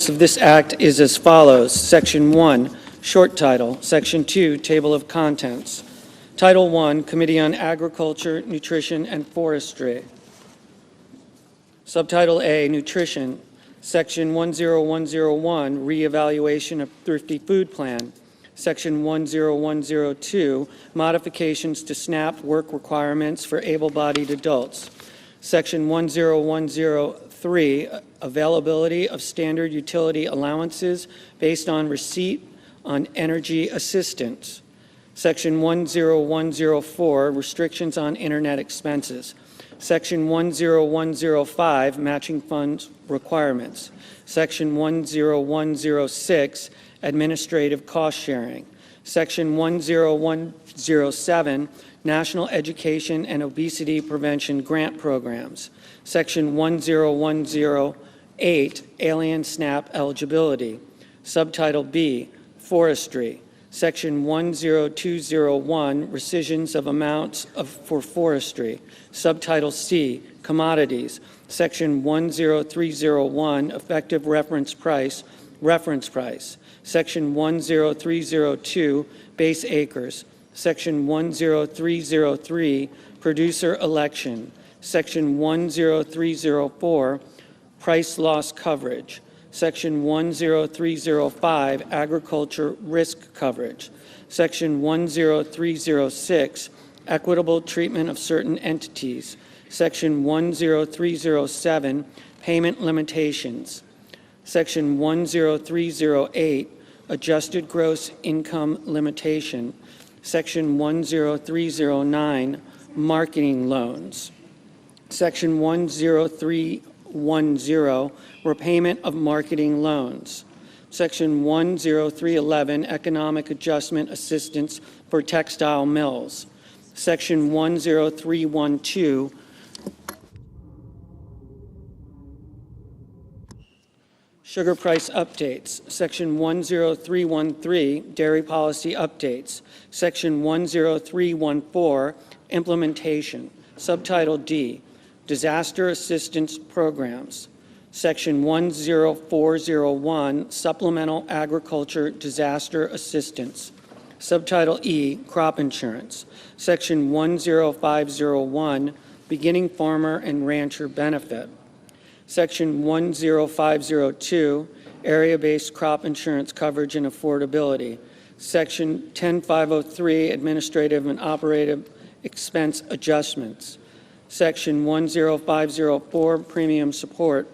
of this act is as follows. Section 1, short title. Section 2, table of contents. Title 1, Committee on Agriculture, Nutrition, and Forestry. Subtitle A, Nutrition. Section 10101, Reevaluation of Thrifty Food Plan. Section 10102, Modifications to SNAP Work Requirements for Able-Bodied Adults. Section 10103, Availability of Standard Utility Allowances based on receipt on energy assistance. Section 10104, Restrictions on Internet Expenses. Section 10105, Matching Funds Requirements. Section 10106, Administrative Cost Sharing. Section 10107, National Education and Obesity Prevention Grant Programs. Section 10108, Alien SNAP Eligibility. Subtitle B, Forestry. Section 10201, Rescissions of Amounts for Forestry. Subtitle C, Commodities. Section 10301, Effective Reference Price. Section 10302, Base Acres. Section 10303, Producer Election. Section 10304, Price Loss Coverage. Section 10305, Agriculture Risk Coverage. Section 10306, Equitable Treatment of Certain Entities. Section 10307, Payment Limitations. Section 10308, Adjusted Gross Income Limitation. Section 10309, Marketing Loans. Section 10310, Repayment of Marketing Loans. Section 10311, Economic Adjustment Assistance for Textile Mills. Section 10312, Sugar Price Updates. Section 10313, Dairy Policy Updates. Section 10314, Implementation. Subtitle D, Disaster Assistance Programs. Section 10401, Supplemental Agriculture Disaster Assistance. Subtitle E, Crop Insurance. Section 10501, Beginning Farmer and Rancher Benefit. Section 10502, Area-Based Crop Insurance Coverage and Affordability. Section 10503, Administrative and Operative Expense Adjustments. Section 10504, Premium Support.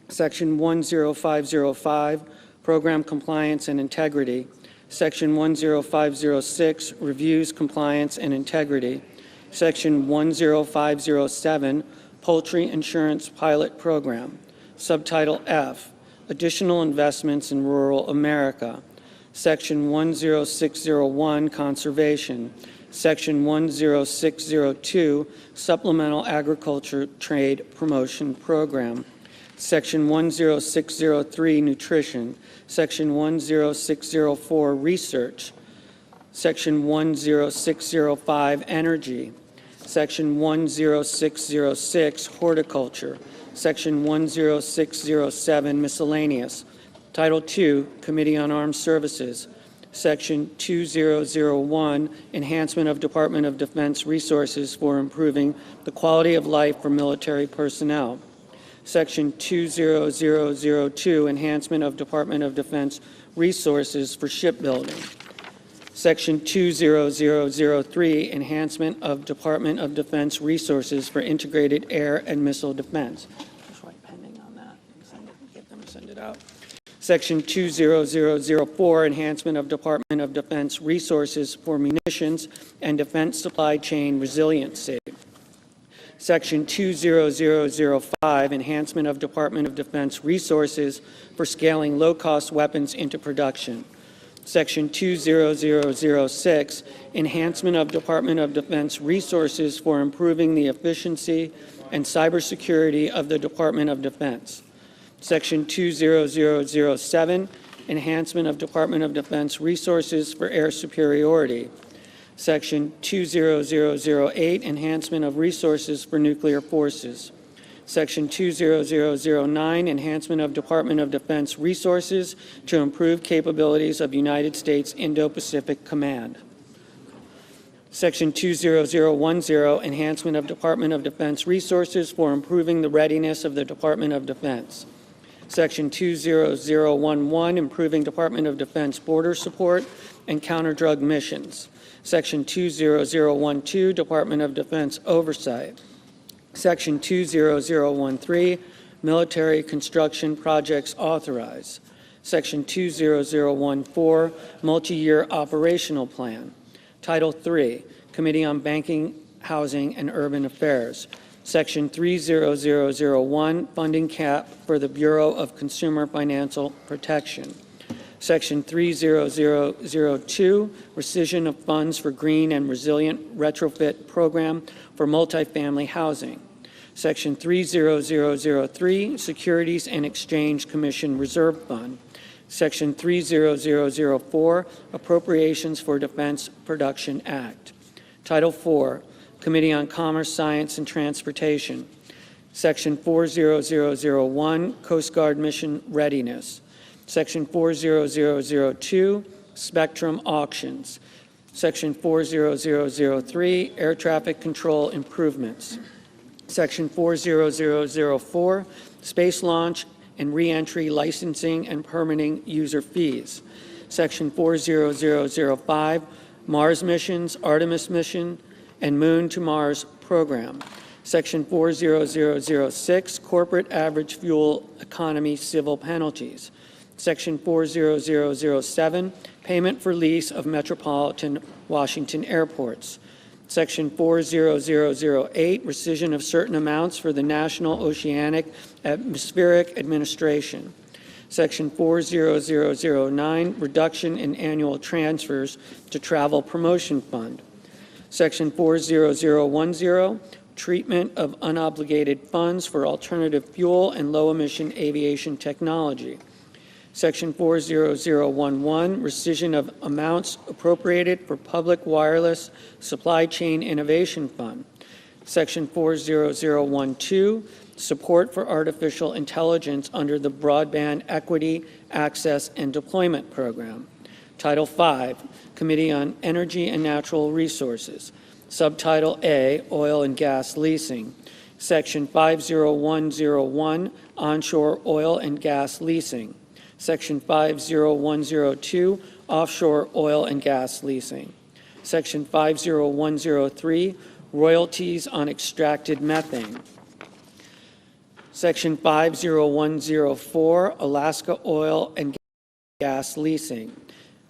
Section 10505, Program Compliance and Integrity. Section 10506, Reviews, Compliance, and Integrity. Section 10507, Poultry Insurance Pilot Program. Subtitle F, Additional Investments in Rural America. Section 10601, Conservation. Section 10602, Supplemental Agriculture Trade Promotion Program. Section 10603, Nutrition. Section 10604, Research. Section 10605, Energy. Section 10606, Horticulture. Section 10607, Miscellaneous. Title II, Committee on Armed Services. Section 2001, Enhancement of Department of Defense Resources for Improving the Quality of Life for Military Personnel. Section 20002, Enhancement of Department of Defense Resources for Shipbuilding. Section 20003, Enhancement of Department of Defense Resources for Integrated Air and Missile Defense. Just write pending on that. Get them to send it out. Section 20004, Enhancement of Department of Defense Resources for Munitions and Defense Supply Chain Resiliency. Section 20005, Enhancement of Department of Defense Resources for Scaling Low-Cost Weapons into Production. Section 20006, Enhancement of Department of Defense Resources for Improving the Efficiency and Cybersecurity of the Department of Defense. Section 20007, Enhancement of Department of Defense Resources for Air Superiority. Section 20008, Enhancement of Resources for Nuclear Forces. Section 20009, Enhancement of Department of Defense Resources to improve capabilities of United States Indo-Pacific Command. Section 20010, Enhancement of Department of Defense Resources for improving the readiness of the Department of Defense. Section 20011, Improving Department of Defense border support and counter-drug missions. Section 20012, Department of Defense oversight. Section 20013, Military Construction Projects authorized. Section 20014, Multi-Year Operational Plan. Title III, Committee on Banking, Housing, and Urban Affairs. Section 30001, Funding Cap for the Bureau of Consumer Financial Protection. Section 30002, Rescission of Funds for Green and Resilient Retrofit Program for Multifamily Housing. Section 30003, Securities and Exchange Commission Reserve Fund. Section 30004, Appropriations for Defense Production Act. Title IV, Committee on Commerce, Science, and Transportation. Section 40001, Coast Guard Mission Readiness. Section 40002, Spectrum Auctions. Section 40003, Air Traffic Control Improvements. Section 40004, Space Launch and Reentry Licensing and Permitting User Fees. Section 40005, Mars Missions, Artemis Mission, and Moon to Mars Program. Section 40006, Corporate Average Fuel Economy Civil Penalties. Section 40007, Payment for Lease of Metropolitan Washington Airports. Section 40008, Rescission of certain amounts for the National Oceanic Atmospheric Administration. Section 40009, Reduction in Annual Transfers to Travel Promotion Fund. Section 40010, Treatment of Unobligated Funds for Alternative Fuel and Low-Emission Aviation Technology. Section 40011, Rescission of amounts appropriated for Public Wireless Supply Chain Innovation Fund. Section 40012, Support for Artificial Intelligence under the Broadband Equity, Access, and Deployment Program. Title V, Committee on Energy and Natural Resources. Subtitle A, Oil and Gas Leasing. Section 50101, Onshore Oil and Gas Leasing. Section 50102, Offshore Oil and Gas Leasing. Section 50103, Royalties on Extracted Methane. Section 50104, Alaska Oil and Gas Leasing.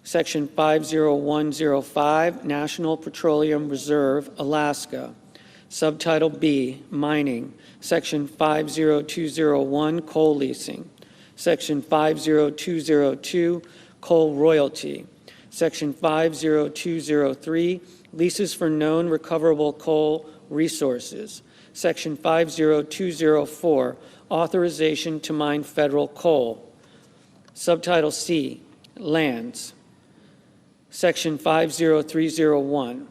Section 50105, National Petroleum Reserve, Alaska. Subtitle B, Mining. Section 50201, Coal Leasing. Section 50202, Coal Royalty. Section 50203, Leases for Known Recoverable Coal Resources. Section 50204, Authorization to Mine Federal Coal. Subtitle C, Lands. Section 50301.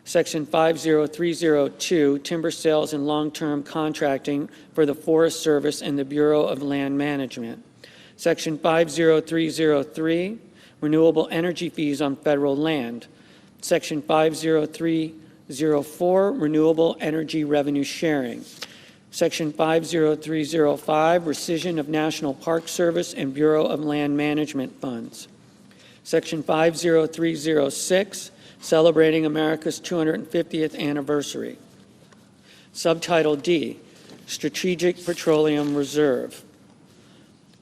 Section 50302, Timber Sales and Long-Term Contracting for the Forest Service and the Bureau of Land Management. Section 50303, Renewable Energy Fees on Federal Land. Section 50304, Renewable Energy Revenue Sharing. Section 50305, Rescission of National Park Service and Bureau of Land Management Funds. Section 50306, Celebrating America's 250th Anniversary. Subtitle D, Strategic Petroleum Reserve.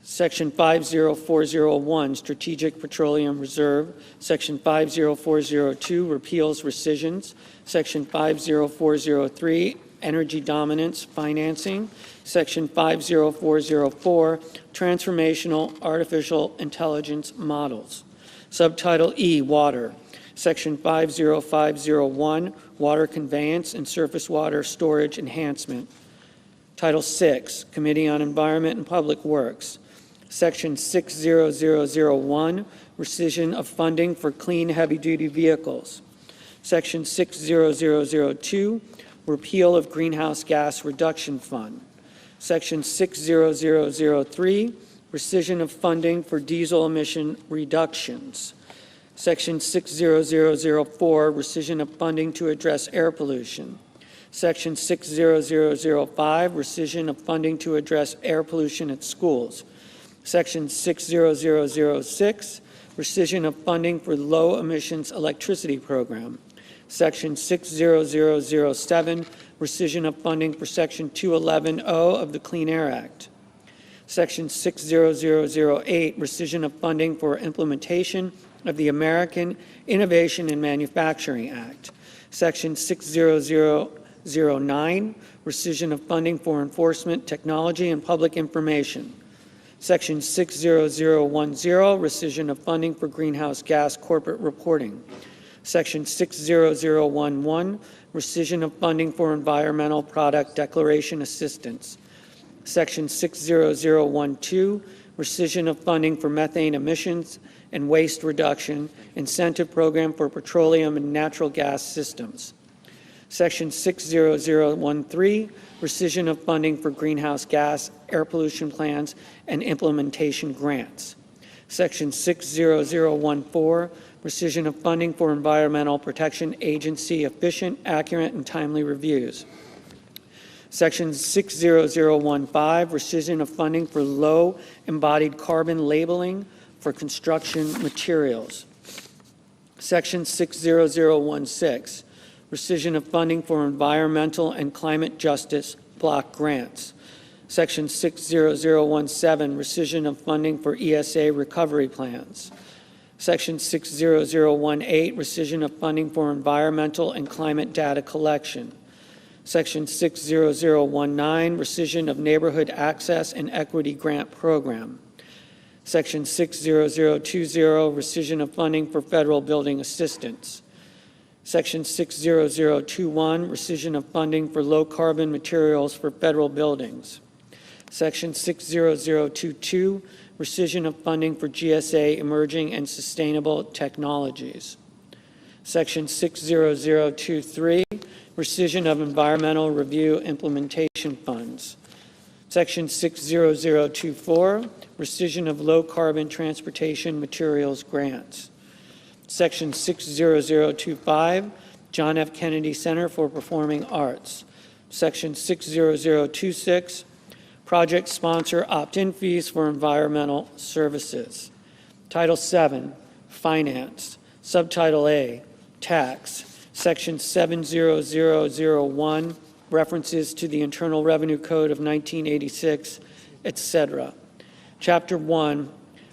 Section 50401, Strategic Petroleum Reserve. Section 50402, Repeals Rescissions. Section 50403, Energy Dominance Financing. Section 50404, Transformational Artificial Intelligence Models. Subtitle E, Water. Section 50501, Water Conveyance and Surface Water Storage Enhancement. Title VI, Committee on Environment and Public Works. Section 60001, Rescission of Funding for Clean Heavy-Duty Vehicles. Section 60002, Repeal of Greenhouse Gas Reduction Fund. Section 60003, rescission of funding for diesel emission reductions. Section 60004, rescission of funding to address air pollution. Section 60005, rescission of funding to address air pollution at schools. Section 60006, rescission of funding for low emissions electricity program. Section 60007, rescission of funding for Section 211.0 of the Clean Air Act. Section 60008, rescission of funding for implementation of the American Innovation and Manufacturing Act. Section 60009, rescission of funding for enforcement, technology, and public information. Section 60010, rescission of funding for greenhouse gas corporate reporting. Section 60011, rescission of funding for environmental product declaration assistance. Section 60012, rescission of funding for methane emissions and waste reduction incentive program for petroleum and natural gas systems. Section 60013, rescission of funding for greenhouse gas, air pollution plans, and implementation grants. Section 60014, rescission of funding for Environmental Protection Agency efficient, accurate, and timely reviews. Section 60015, rescission of funding for low embodied carbon labeling for construction materials. Section 60016, rescission of funding for environmental and climate justice block grants. Section 60017, rescission of funding for ESA recovery plans. Section 60018, rescission of funding for environmental and climate data collection. Section 60019, rescission of neighborhood access and equity grant program. Section 60020, rescission of funding for federal building assistance. Section 60021, rescission of funding for low-carbon materials for federal buildings. Section 60022, rescission of funding for GSA emerging and sustainable technologies. Section 60023, rescission of environmental review implementation funds. Section 60024, rescission of low-carbon transportation materials grants. Section 60025, John F. Kennedy Center for Performing Arts. Section 60026, project sponsor opt-in fees for environmental services. Title VII, Finance. Subtitle A, Tax. Section 70001, references to the Internal Revenue Code of 1986, etc. Chapter 1,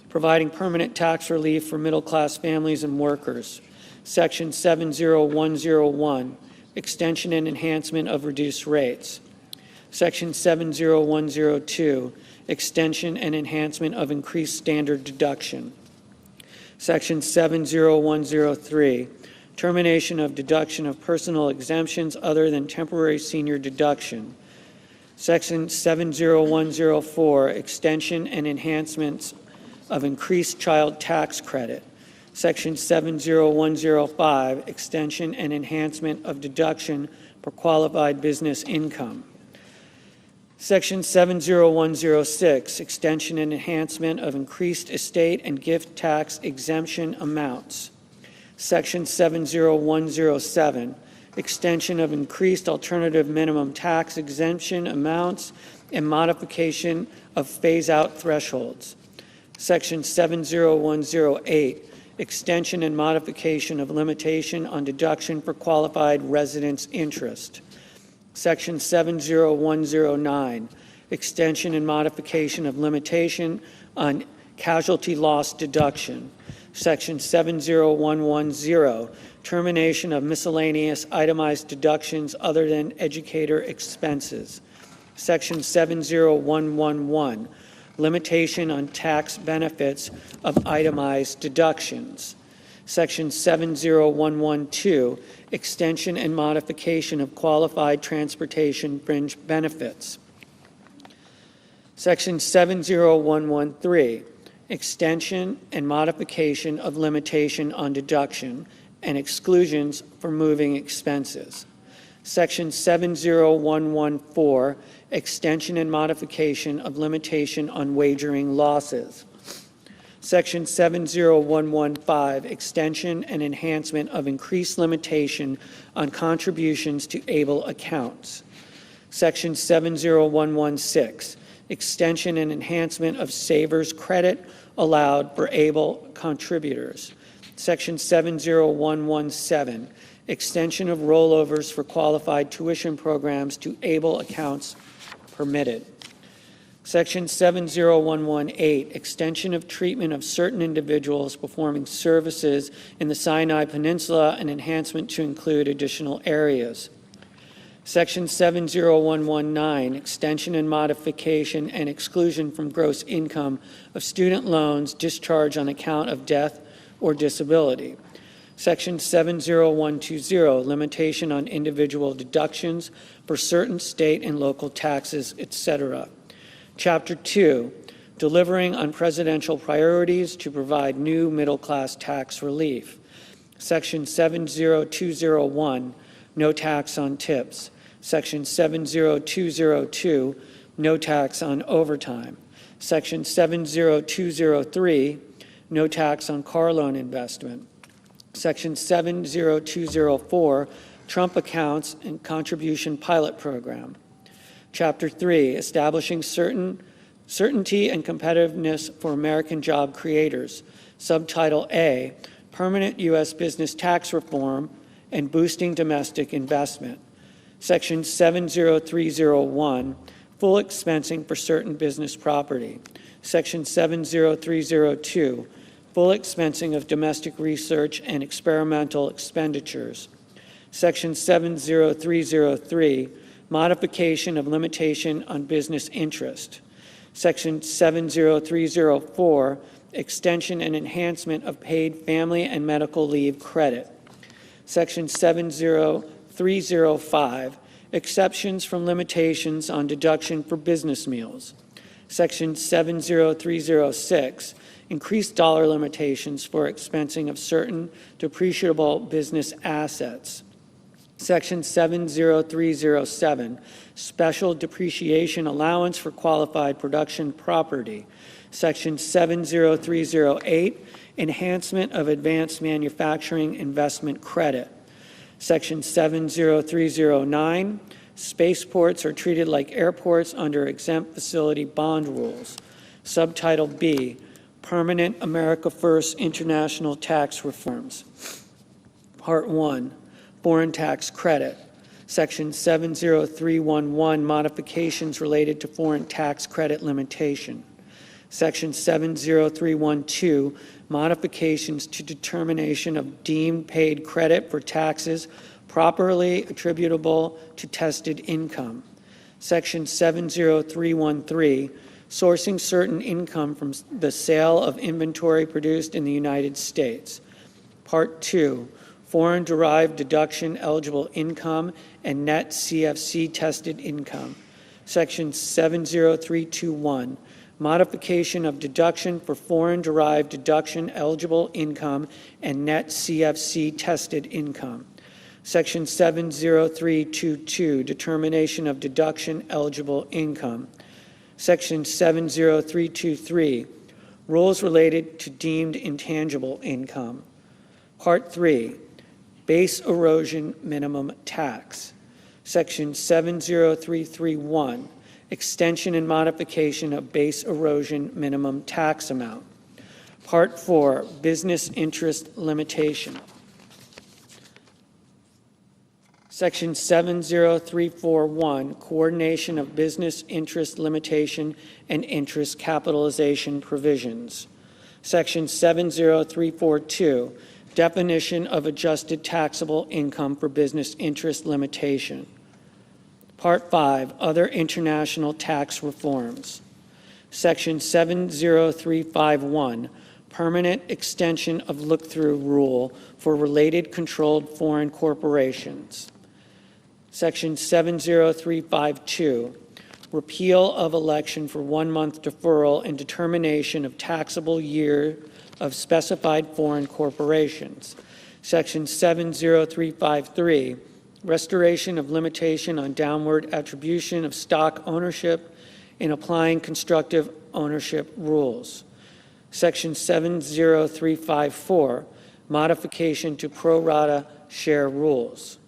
providing permanent tax relief for middle-class families and workers. Section 70101, extension and enhancement of reduced rates. Section 70102, extension and enhancement of increased standard deduction. Section 70103, termination of deduction of personal exemptions other than temporary senior deduction. Section 70104, extension and enhancements of increased child tax credit. Section 70105, extension and enhancement of deduction for qualified business income. Section 70106, extension and enhancement of increased estate and gift tax exemption amounts. Section 70107, extension of increased alternative minimum tax exemption amounts and modification of phase-out thresholds. Section 70108, extension and modification of limitation on deduction for qualified residence interest. Section 70109, extension and modification of limitation on casualty loss deduction. Section 70110, termination of miscellaneous itemized deductions other than educator expenses. Section 70111, limitation on tax benefits of itemized deductions. Section 70112, extension and modification of qualified transportation fringe benefits. Section 70113, extension and modification of limitation on deduction and exclusions for moving expenses. Section 70114, extension and modification of limitation on wagering losses. Section 70115, extension and enhancement of increased limitation on contributions to ABLE accounts. Section 70116, extension and enhancement of savers credit allowed for ABLE contributors. Section 70117, extension of rollovers for qualified tuition programs to ABLE accounts permitted. Section 70118, extension of treatment of certain individuals performing services in the Sinai Peninsula and enhancement to include additional areas. Section 70119, extension and modification and exclusion from gross income of student loans discharged on account of death or disability. Section 70120, limitation on individual deductions for certain state and local taxes, etc. Chapter 2, delivering on presidential priorities to provide new middle-class tax relief. Section 70201, no tax on tips. Section 70202, no tax on overtime. Section 70203, no tax on car loan investment. Section 70204, Trump accounts and contribution pilot program. Chapter 3, establishing certainty and competitiveness for American job creators. Subtitle A, permanent U.S. business tax reform and boosting domestic investment. Section 70301, full expensing for certain business property. Section 70302, full expensing of domestic research and experimental expenditures. Section 70303, modification of limitation on business interest. Section 70304, extension and enhancement of paid family and medical leave credit. Section 70305, exceptions from limitations on deduction for business meals. Section 70306, increased dollar limitations for expensing of certain depreciable business assets. Section 70307, special depreciation allowance for qualified production property. Section 70308, enhancement of advanced manufacturing investment credit. Section 70309, spaceports are treated like airports under exempt facility bond rules. Subtitle B, permanent America First international tax reforms. Part 1, foreign tax credit. Section 70311, modifications related to foreign tax credit limitation. Section 70312, modifications to determination of deemed paid credit for taxes properly attributable to tested income. Section 70313, sourcing certain income from the sale of inventory produced in the United States. Part 2, foreign-derived deduction eligible income and net CFC tested income. Section 70321, modification of deduction for foreign-derived deduction eligible income and net CFC tested income. Section 70322, determination of deduction eligible income. Section 70323, rules related to deemed intangible income. Part 3, base erosion minimum tax. Section 70331, extension and modification of base erosion minimum tax amount. Part 4, business interest limitation. Section 70341, coordination of business interest limitation and interest capitalization provisions. Section 70342, definition of adjusted taxable income for business interest limitation. Part 5, other international tax reforms. Section 70351, permanent extension of look-through rule for related controlled foreign corporations. Section 70352, repeal of election for 1 month deferral and determination of taxable year of specified foreign corporations. Section 70353, restoration of limitation on downward attribution of stock ownership in applying constructive ownership rules. Section 70354, modification to pro rata share rules.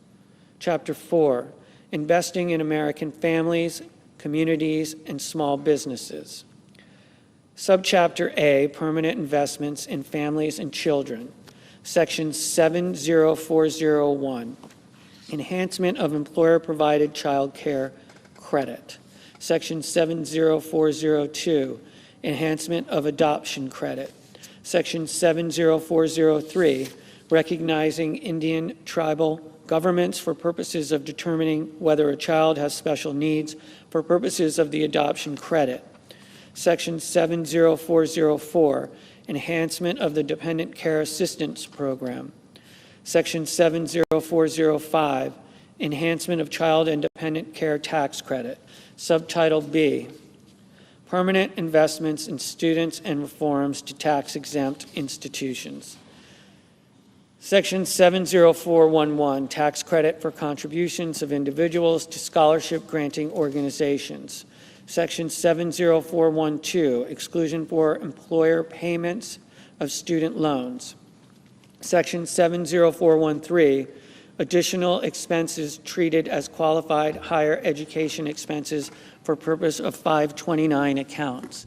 Chapter 4, investing in American families, communities, and small businesses. Subchapter A, permanent investments in families and children. Section 70401, enhancement of employer-provided child care credit. Section 70402, enhancement of adoption credit. Section 70403, recognizing Indian tribal governments for purposes of determining whether a child has special needs for purposes of the adoption credit. Section 70404, enhancement of the Dependent Care Assistance Program. Section 70405, enhancement of child and dependent care tax credit. Subtitle B, permanent investments in students and reforms to tax-exempt institutions. Section 70411, tax credit for contributions of individuals to scholarship-granting organizations. Section 70412, exclusion for employer payments of student loans. Section 70413, additional expenses treated as qualified higher education expenses for purpose of 529 accounts.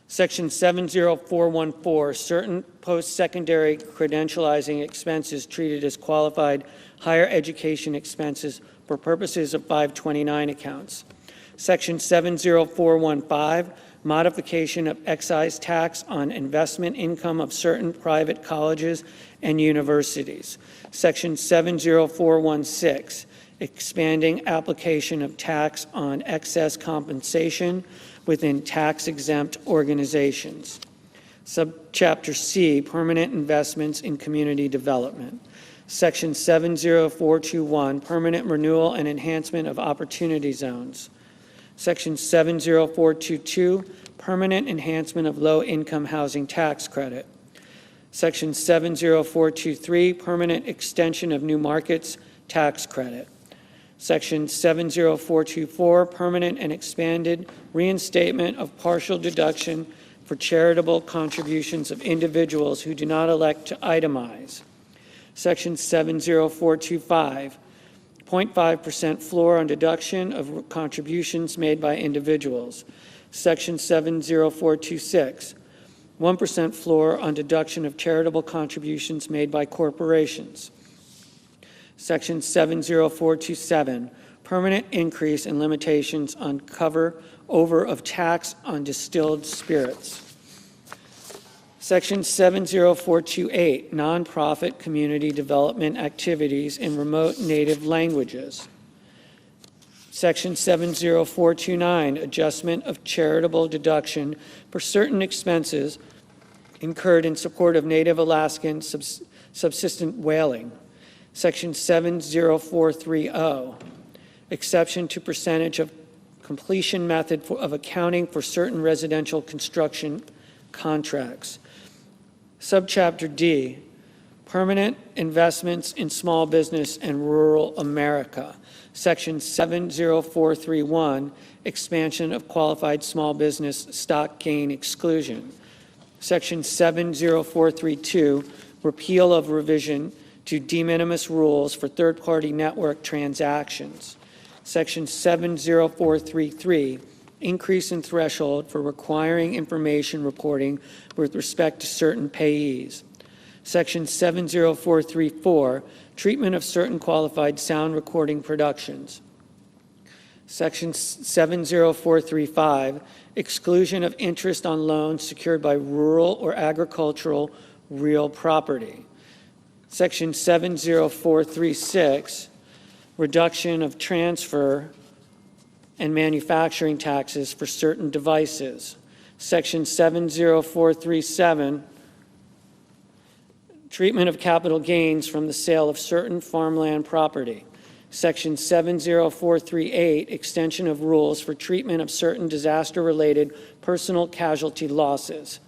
Section 70414, certain post-secondary credentializing expenses treated as qualified higher education expenses for purposes of 529 accounts. Section 70415, modification of excise tax on investment income of certain private colleges and universities. Section 70416, expanding application of tax on excess compensation within tax-exempt organizations. Subchapter C, permanent investments in community development. Section 70421, permanent renewal and enhancement of opportunity zones. Section 70422, permanent enhancement of low-income housing tax credit. Section 70423, permanent extension of new markets tax credit. Section 70424, permanent and expanded reinstatement of partial deduction for charitable contributions of individuals who do not elect to itemize. Section 70425, 0.5% floor on deduction of contributions made by individuals. Section 70426, 1% floor on deduction of charitable contributions made by corporations. Section 70427, permanent increase in limitations on cover over of tax on distilled spirits. Section 70428, nonprofit community development activities in remote native languages. Section 70429, adjustment of charitable deduction for certain expenses incurred in support of Native Alaskan subsistent whaling. Section 70430, exception to percentage of completion method of accounting for certain residential construction contracts. Subchapter D, permanent investments in small business and rural America. Section 70431, expansion of qualified small business stock gain exclusion. Section 70432, repeal of revision to de minimis rules for third-party network transactions. Section 70433, increase in threshold for requiring information reporting with respect to certain payees. Section 70434, treatment of certain qualified sound recording productions. Section 70435, exclusion of interest on loans secured by rural or agricultural real property. Section 70436, reduction of transfer and manufacturing taxes for certain devices. Section 70437, treatment of capital gains from the sale of certain farmland property. Section 70438, extension of rules for treatment of certain disaster-related personal casualty losses.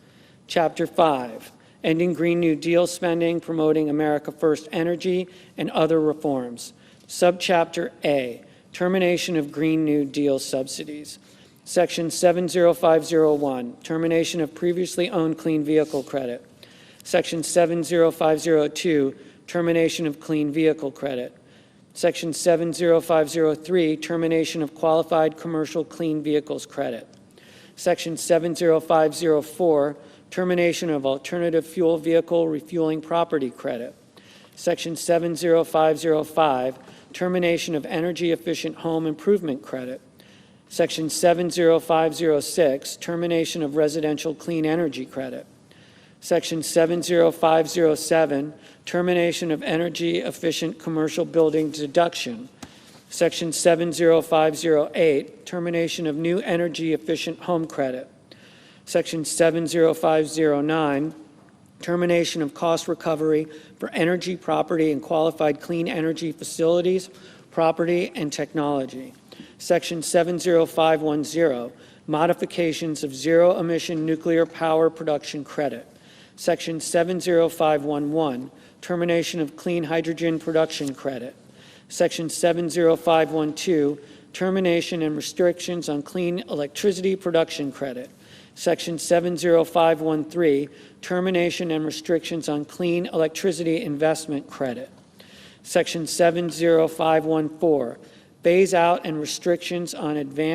Chapter 5, ending Green New Deal spending, promoting America First energy, and other reforms. Subchapter A, termination of Green New Deal subsidies. Section 70501, termination of previously owned clean vehicle credit. Section 70502, termination of clean vehicle credit. Section 70503, termination of qualified commercial clean vehicles credit. Section 70504, termination of alternative fuel vehicle refueling property credit. Section 70505, termination of energy efficient home improvement credit. Section 70506, termination of residential clean energy credit. Section 70507, termination of energy efficient commercial building deduction. Section 70508, termination of new energy efficient home credit. Section 70509, termination of cost recovery for energy, property, and qualified clean energy facilities, property, and technology. Section 70510, modifications of zero-emission nuclear power production credit. Section 70511, termination of clean hydrogen production credit. Section 70512, termination and restrictions on clean electricity production credit. Section 70513, termination and restrictions on clean electricity investment credit. Section 70514, phase out and restrictions on advanced